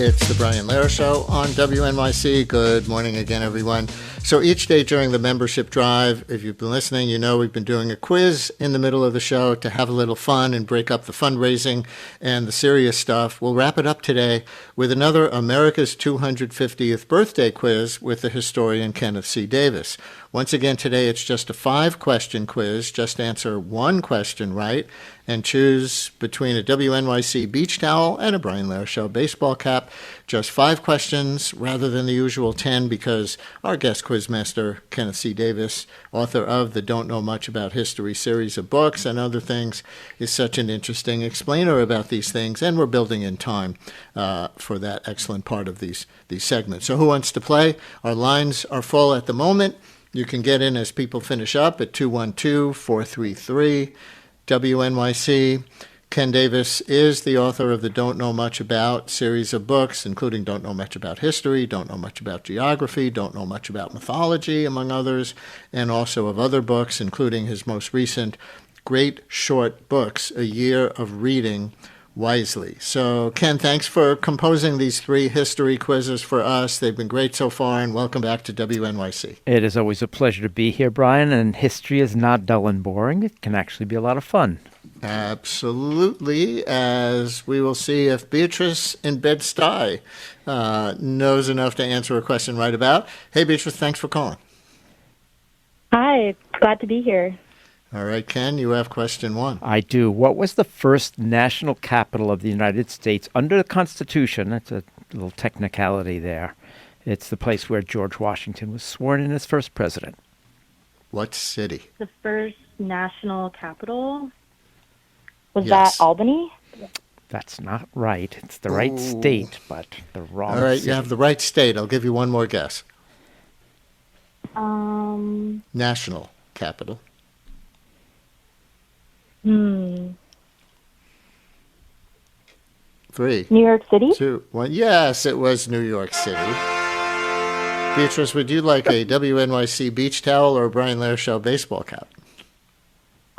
It's the Brian Lehrer Show on WNYC. Good morning again, everyone. So each day during the membership drive, if you've been listening, you know we've been doing a quiz in the middle of the show to have a little fun and break up the fundraising and the serious stuff. We'll wrap it up today with another America's 250th birthday quiz with the historian Kenneth C. Davis. Once again, today it's just a 5-question quiz. Just answer one question right and choose between a WNYC beach towel and a Brian Lehrer Show baseball cap. Just 5 questions rather than the usual 10 because our guest quizmaster, Kenneth C. Davis, author of the Don't Know Much About History series of books and other things, is such an interesting explainer about these things, and we're building in time for that excellent part of these segments. So who wants to play? Our lines are full at the moment. You can get in as people finish up at 212-433-WNYC. Ken Davis is the author of the Don't Know Much About series of books, including Don't Know Much About History, Don't Know Much About Geography, Don't Know Much About Mythology, among others, and also of other books, including his most recent great short books, A Year of Reading Wisely. So, Ken, thanks for composing these 3 history quizzes for us. They've been great so far, and welcome back to WNYC. It is always a pleasure to be here, Brian, and history is not dull and boring. It can actually be a lot of fun. Absolutely, as we will see if Beatrice in Bed-Stuy knows enough to answer a question right about. Hey, Beatrice, thanks for calling. Hi, glad to be here. All right, Ken, you have question 1. I do. What was the first national capital of the United States under the Constitution? That's a little technicality there. It's the place where George Washington was sworn in as first president. What city? The first national capital? Was Yes. that Albany? That's not right. It's the right state, but the wrong All right, city. you have the right state. I'll give you one more guess. National capital. 3, New York City? 2, 1. Yes, it was New York City. Beatrice, would you like a WNYC beach towel or a Brian Lehrer Show baseball cap?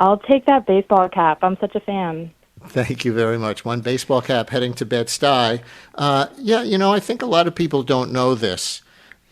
I'll take that baseball cap. I'm such a fan. Thank you very much. 1 baseball cap heading to Bed-Stuy. I think a lot of people don't know this.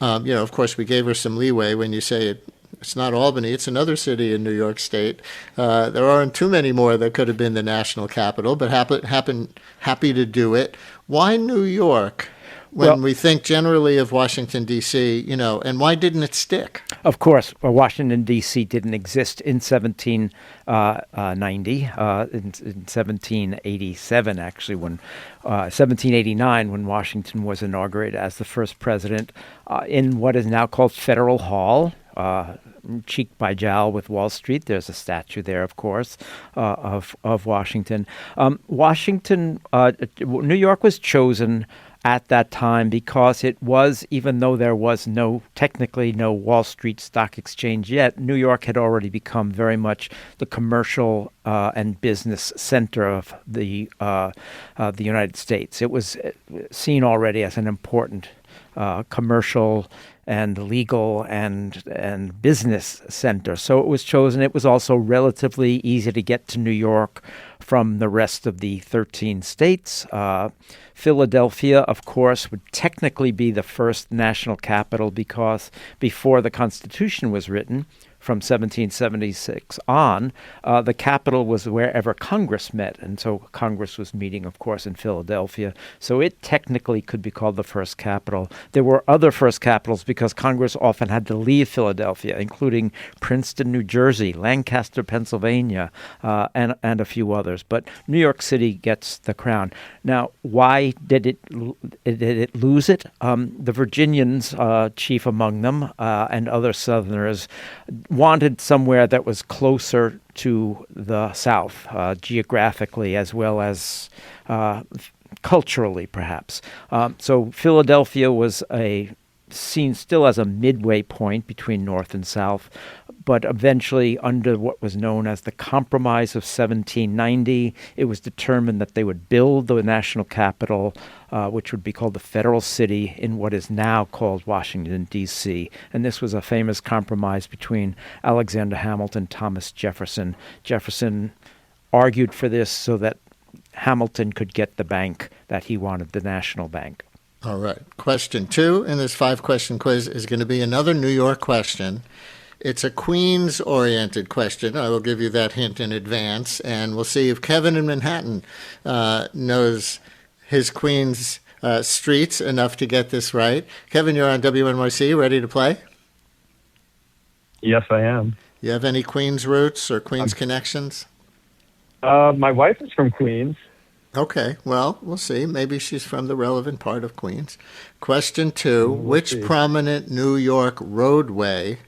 Of course, we gave her some leeway when you say it's not Albany, it's another city in New York State. There aren't too many more that could have been the national capital, but happy to do it. Why New York when we think generally of Washington, D.C., and why didn't it stick? Of course, Washington, D.C. didn't exist in 1790, in 1787, actually, 1789, when Washington was inaugurated as the first president in what is now called Federal Hall, cheek by jowl with Wall Street. There's a statue there, of course, of Washington. New York was chosen at that time because it was, even though there was technically no Wall Street Stock Exchange yet, New York had already become very much the commercial and business center of the United States. It was seen already as an important commercial and legal and business center. So it was chosen. It was also relatively easy to get to New York from the rest of the 13 states. Philadelphia, of course, would technically be the first national capital because before the Constitution was written, from 1776 on, the capital was wherever Congress met. And so Congress was meeting, of course, in Philadelphia. So it technically could be called the first capital. There were other first capitals because Congress often had to leave Philadelphia, including Princeton, New Jersey, Lancaster, Pennsylvania, and a few others. But New York City gets the crown. Now, why did it lose it? The Virginians, chief among them, and other Southerners, wanted somewhere that was closer to the South, geographically as well as culturally, perhaps. So Philadelphia was seen still as a midway point between North and South, but eventually under what was known as the Compromise of 1790, it was determined that they would build the national capital, which would be called the Federal City, in what is now called Washington, D.C. And this was a famous compromise between Alexander Hamilton and Thomas Jefferson. Jefferson argued for this so that Hamilton could get the bank that he wanted, the National Bank. All right. Question 2 in this 5-question quiz is going to be another New York question. It's a Queens-oriented question. I will give you that hint in advance, and we'll see if Kevin in Manhattan knows his Queens streets enough to get this right. Kevin, you're on WNYC. Ready to play? Yes, I am. You have any Queens roots or Queens connections? My wife is from Queens. Okay, well, we'll see. Maybe she's from the relevant part of Queens. Question 2, which prominent New York roadway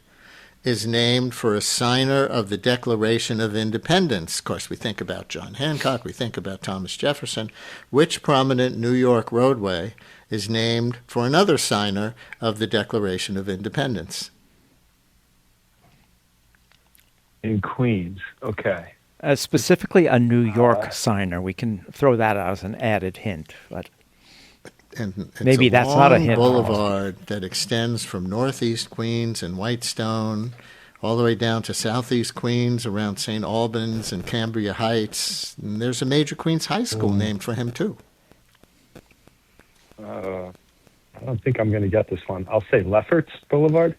is named for a signer of the Declaration of Independence? Of course, we think about John Hancock, we think about Thomas Jefferson. Which prominent New York roadway is named for another signer of the Declaration of Independence? In Queens, okay. Specifically a New York signer. We can throw that out as an added hint, but And it's maybe that's not a hint. Boulevard that extends from northeast Queens and Whitestone all the way down to southeast Queens around St. Albans and Cambria Heights. And there's a major Queens high school named for him, too. I don't think I'm going to get this one. I'll say Lefferts Boulevard.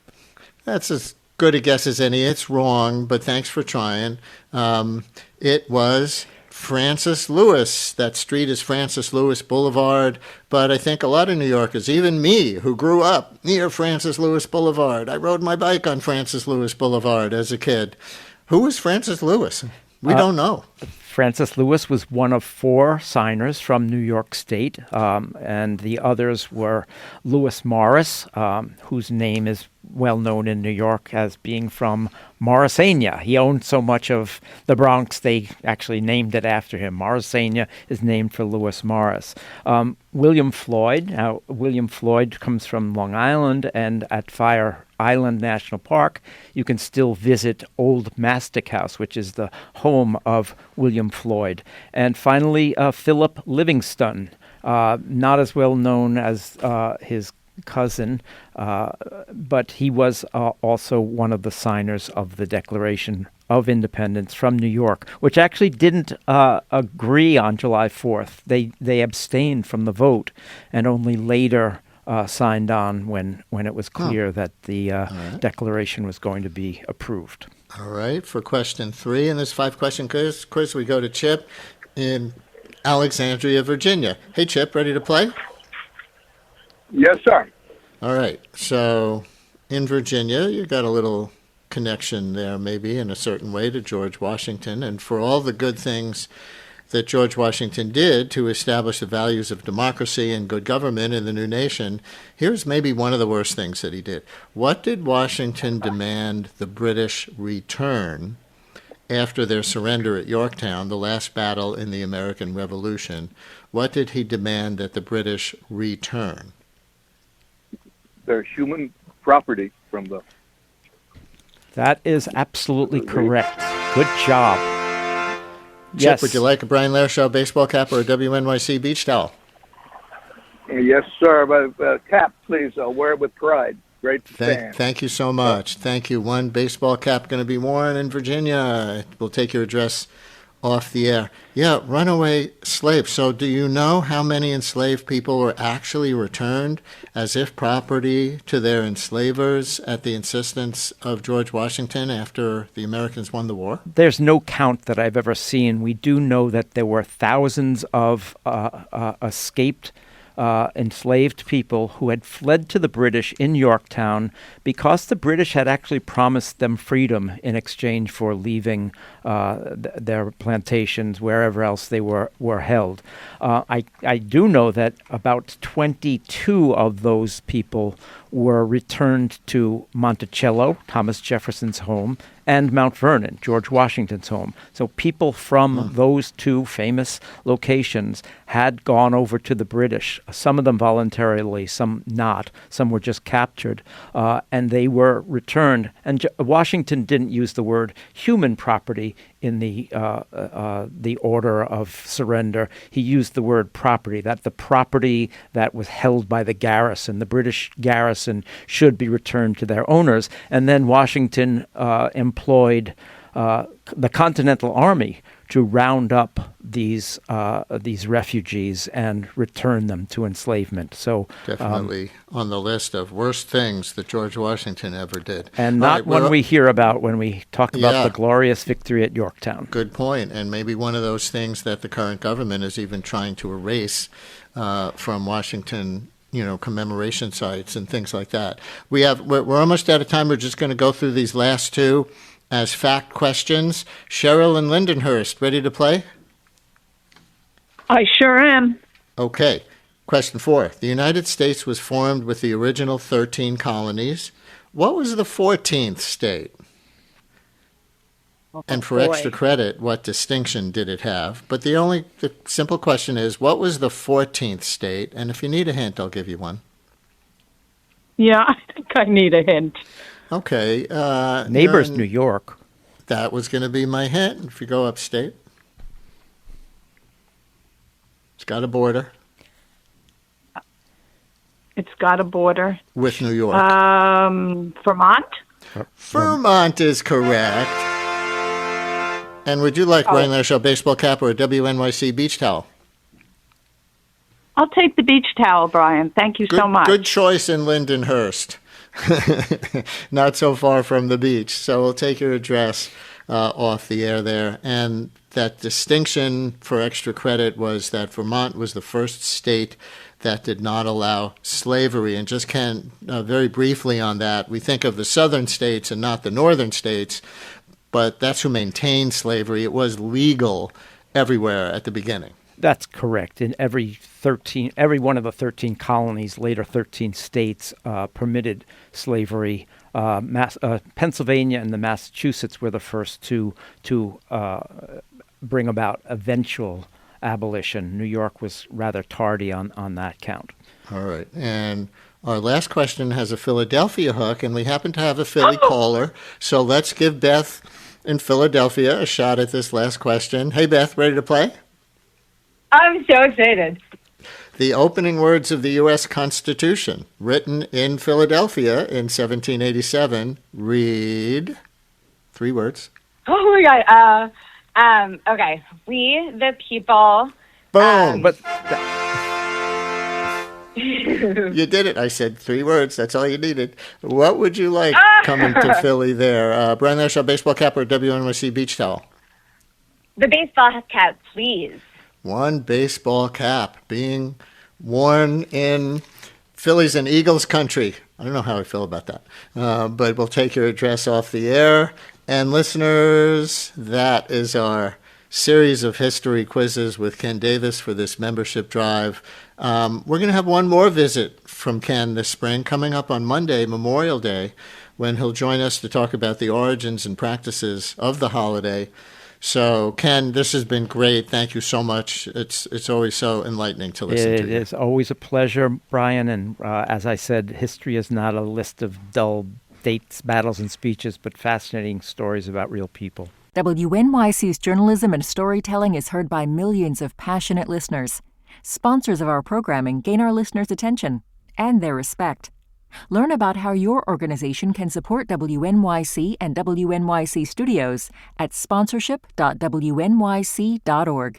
That's as good a guess as any. It's wrong, but thanks for trying. It was Francis Lewis. That street is Francis Lewis Boulevard, but I think a lot of New Yorkers, even me, who grew up near Francis Lewis Boulevard, I rode my bike on Francis Lewis Boulevard as a kid. Who was Francis Lewis? We don't know. Francis Lewis was one of 4 signers from New York State, and the others were Lewis Morris, whose name is well known in New York as being from Morrisania. He owned so much of the Bronx, they actually named it after him. Morrisania is named for Lewis Morris. William Floyd. Now, William Floyd comes from Long Island, and at Fire Island National Park, you can still visit Old Mastic House, which is the home of William Floyd. And finally, Philip Livingston, not as well known as his cousin, but he was also one of the signers of the Declaration of Independence from New York, which actually didn't agree on July 4th. They abstained from the vote and only later signed on when it was clear that the Declaration was going to be approved. All right, for question 3 in this 5-question quiz, we go to Chip in Alexandria, Virginia. Hey, Chip, ready to play? Yes, sir. All right, so in Virginia, you got a little connection there maybe in a certain way to George Washington, and for all the good things that George Washington did to establish the values of democracy and good government in the new nation, here's maybe one of the worst things that he did. What did Washington demand the British return after their surrender at Yorktown, the last battle in the American Revolution? What did he demand that the British return? Their human property from the... That is absolutely correct. Good job. Chip, Yes. would you like a Brian Lair Show baseball cap or a WNYC beach towel? Yes, sir. But cap, please. I'll wear it with pride. Great to stand. Thank you so much. Thank you. One baseball cap going to be worn in Virginia. We'll take your address off the air. Yeah, runaway slaves. So do you know how many enslaved people were actually returned as if property to their enslavers at the insistence of George Washington after the Americans won the war? There's no count that I've ever seen. We do know that there were thousands of escaped enslaved people who had fled to the British in Yorktown because the British had actually promised them freedom in exchange for leaving their plantations wherever else they were held. I do know that about 22 of those people were returned to Monticello, Thomas Jefferson's home, and Mount Vernon, George Washington's home. So people from those 2 famous locations had gone over to the British, some of them voluntarily, some not. Some were just captured, and they were returned. And Washington didn't use the word human property in the order of surrender. He used the word property, that the property that was held by the garrison, the British garrison, should be returned to their owners. And then Washington employed the Continental Army to round up these refugees and return them to enslavement. So definitely on the list of worst things that George Washington ever did. And not one we hear about when we talk about the glorious victory at Yorktown. Good point. And maybe one of those things that the current government is even trying to erase from Washington, commemoration sites and things like that. We're almost out of time. We're just going to go through these last two as fact questions. Cheryl and Lindenhurst, ready to play? I sure am. Okay. Question 4. The United States was formed with the original 13 colonies. What was the 14th state? And for extra credit, what distinction did it have? But the simple question is, what was the 14th state? And if you need a hint, I'll give you one. Yeah, I think I need a hint. Okay. Neighbors, New York. That was going to be my hint. If you go upstate, it's got a border. It's got a border. With New York. Vermont? Vermont is correct. And would you like wearing their show baseball cap or a WNYC beach towel? I'll take the beach towel, Brian. Thank you so much. Good choice in Lindenhurst. Not so far from the beach. So we'll take your address off the air there. And that distinction for extra credit was that Vermont was the first state that did not allow slavery. And just very briefly on that, we think of the southern states and not the northern states, but that's who maintained slavery. It was legal everywhere at the beginning. That's correct. In every one of the 13 colonies, later 13 states, permitted slavery. Pennsylvania and the Massachusetts were the first to bring about eventual abolition. New York was rather tardy on that count. All right. And our last question has a Philadelphia hook, and we happen to have a Philly caller. So let's give Beth in Philadelphia a shot at this last question. Hey, Beth, ready to play? I'm so excited. The opening words of the U.S. Constitution, written in Philadelphia in 1787, read 3 words. Oh my God. Okay. We the people. Boom. But you did it. I said 3 words. That's all you needed. What would you like coming to Philly there? Brian National baseball cap or WNYC beach towel? The baseball cap, please. One baseball cap being worn in Phillies and Eagles country. I don't know how I feel about that. But we'll take your address off the air. And listeners, that is our series of history quizzes with Ken Davis for this membership drive. We're going to have one more visit from Ken this spring coming up on Monday, Memorial Day, when he'll join us to talk about the origins and practices of the holiday. So, Ken, this has been great. Thank you so much. It's always so enlightening to listen to you. It is always a pleasure, Brian. And as I said, history is not a list of dull dates, battles, and speeches, but fascinating stories about real people. WNYC's journalism and storytelling is heard by millions of passionate listeners. Sponsors of our programming gain our listeners' attention and their respect. Learn about how your organization can support WNYC and WNYC Studios at sponsorship.wnyc.org.